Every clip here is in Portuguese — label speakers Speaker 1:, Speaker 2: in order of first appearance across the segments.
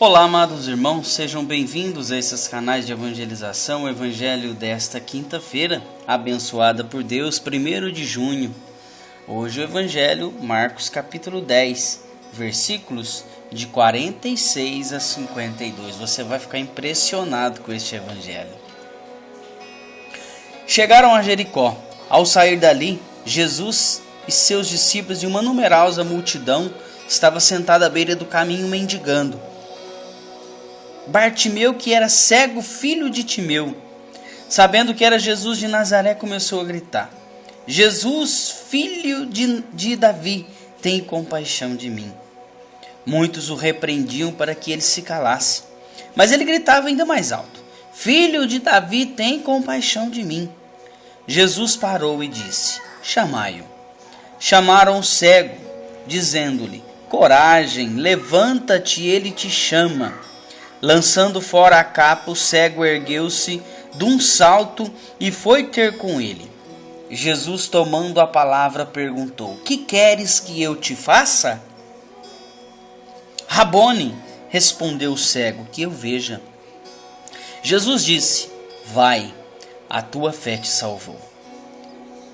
Speaker 1: Olá, amados irmãos, sejam bem-vindos a esses canais de evangelização, o evangelho desta quinta-feira, abençoada por Deus, 1º de junho. Hoje o evangelho, Marcos capítulo 10, versículos de 46 a 52. Você vai ficar impressionado com este evangelho. Chegaram a Jericó. Ao sair dali, Jesus e seus discípulos e uma numerosa multidão estava sentada à beira do caminho mendigando. Bartimeu, que era cego, filho de Timeu, sabendo que era Jesus de Nazaré, começou a gritar: Jesus, filho de Davi, tem compaixão de mim. Muitos o repreendiam para que ele se calasse, mas ele gritava ainda mais alto: Filho de Davi, tem compaixão de mim. Jesus parou e disse: Chamai-o. Chamaram o cego, dizendo-lhe: Coragem, levanta-te, ele te chama. Lançando fora a capa, o cego ergueu-se de um salto e foi ter com ele. Jesus, tomando a palavra, perguntou: Que queres que eu te faça? Rabone, respondeu o cego, que eu veja. Jesus disse: Vai, a tua fé te salvou.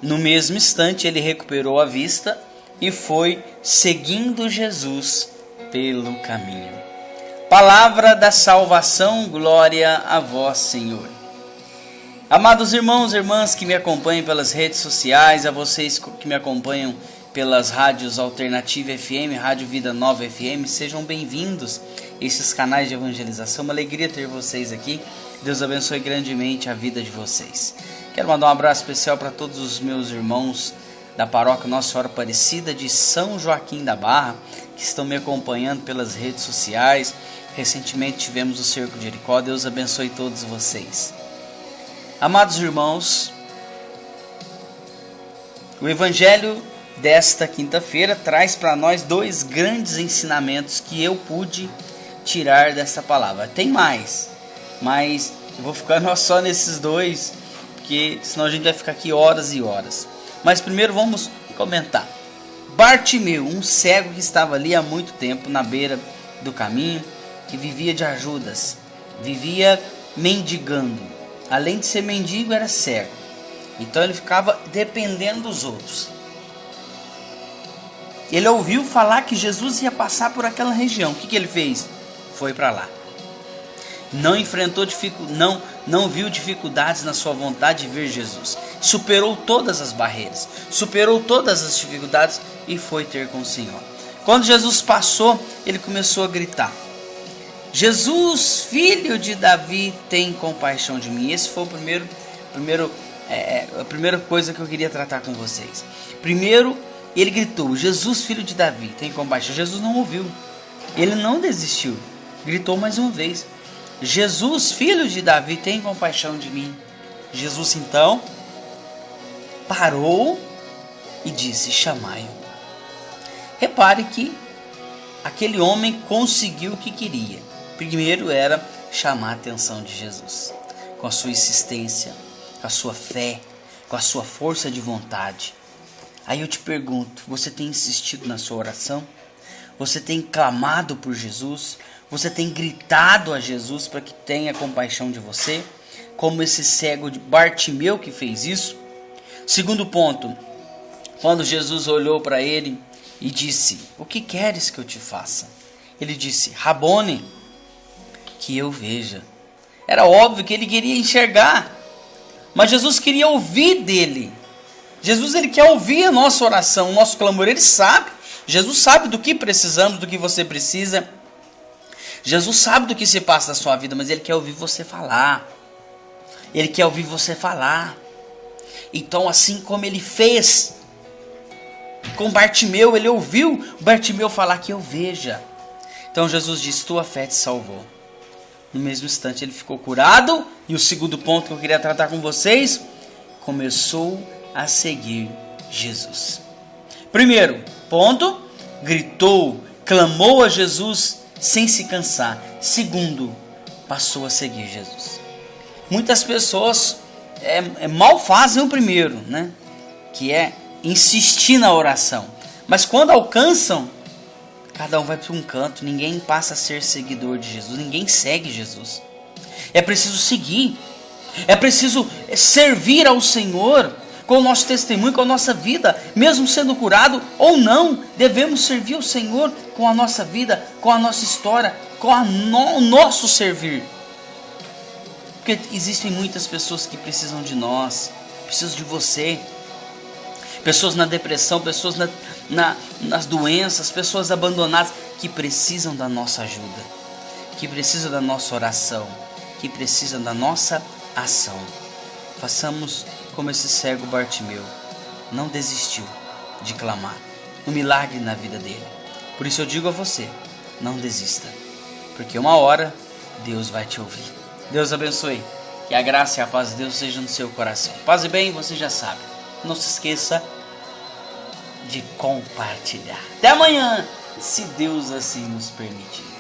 Speaker 1: No mesmo instante ele recuperou a vista e foi seguindo Jesus pelo caminho. Palavra da salvação, glória a vós, Senhor. Amados irmãos e irmãs que me acompanham pelas redes sociais, a vocês que me acompanham pelas rádios Alternativa FM, Rádio Vida Nova FM, sejam bem-vindos a esses canais de evangelização. Uma alegria ter vocês aqui. Deus abençoe grandemente a vida de vocês. Quero mandar um abraço especial para todos os meus irmãos da paróquia Nossa Senhora Aparecida de São Joaquim da Barra, que estão me acompanhando pelas redes sociais. Recentemente tivemos o Cerco de Jericó. Deus abençoe todos vocês. Amados irmãos, o evangelho desta quinta-feira traz para nós dois grandes ensinamentos que eu pude tirar dessa palavra. Tem mais, mas eu vou ficar só nesses dois, porque senão a gente vai ficar aqui horas e horas. Mas primeiro vamos comentar. Bartimeu, um cego que estava ali há muito tempo na beira do caminho, que vivia de ajudas, vivia mendigando. Além de ser mendigo, era cego. Então ele ficava dependendo dos outros. Ele ouviu falar que Jesus ia passar por aquela região. O que ele fez? Foi para lá. Não enfrentou não viu dificuldades na sua vontade de ver Jesus. Superou todas as barreiras, superou todas as dificuldades e foi ter com o Senhor. Quando Jesus passou, ele começou a gritar: Jesus, filho de Davi, tem compaixão de mim. Esse foi a primeira coisa que eu queria tratar com vocês. Primeiro, ele gritou: Jesus, filho de Davi, tem compaixão. Jesus não ouviu, ele não desistiu, gritou mais uma vez: Jesus, filho de Davi, tem compaixão de mim. Jesus então parou e disse: chamai-o. Repare que aquele homem conseguiu o que queria. Primeiro era chamar a atenção de Jesus, com a sua insistência, com a sua fé, com a sua força de vontade. Aí eu te pergunto, você tem insistido na sua oração? Você tem clamado por Jesus? Você tem gritado a Jesus para que tenha compaixão de você? Como esse cego de Bartimeu que fez isso? Segundo ponto, quando Jesus olhou para ele e disse: O que queres que eu te faça? Ele disse: Rabone, que eu veja. Era óbvio que ele queria enxergar, mas Jesus queria ouvir dele. Jesus, ele quer ouvir a nossa oração, o nosso clamor. Ele sabe. Jesus sabe do que precisamos, do que você precisa. Jesus sabe do que se passa na sua vida, mas ele quer ouvir você falar. Ele quer ouvir você falar. Então, assim como ele fez com Bartimeu, ele ouviu Bartimeu falar: que eu veja. Então Jesus disse: tua fé te salvou. No mesmo instante ele ficou curado. E o segundo ponto que eu queria tratar com vocês: começou a seguir Jesus. Primeiro ponto, gritou, clamou a Jesus sem se cansar. Segundo, passou a seguir Jesus. Muitas pessoas mal fazem o primeiro, né? Que é insistir na oração. Mas quando alcançam Cada um vai para um canto, ninguém passa a ser seguidor de Jesus, ninguém segue Jesus. É preciso seguir, é preciso servir ao Senhor com o nosso testemunho, com a nossa vida, mesmo sendo curado ou não, devemos servir ao Senhor com a nossa vida, com a nossa história, com o nosso servir. Porque existem muitas pessoas que precisam de nós, precisam de você. Pessoas na depressão, pessoas nas doenças, pessoas abandonadas, que precisam da nossa ajuda, que precisam da nossa oração, que precisam da nossa ação. Façamos como esse cego Bartimeu, não desistiu de clamar um milagre na vida dele. Por isso eu digo a você, não desista, porque uma hora Deus vai te ouvir. Deus abençoe, que a graça e a paz de Deus sejam no seu coração. Paz e bem, você já sabe. Não se esqueça de compartilhar. Até amanhã, se Deus assim nos permitir.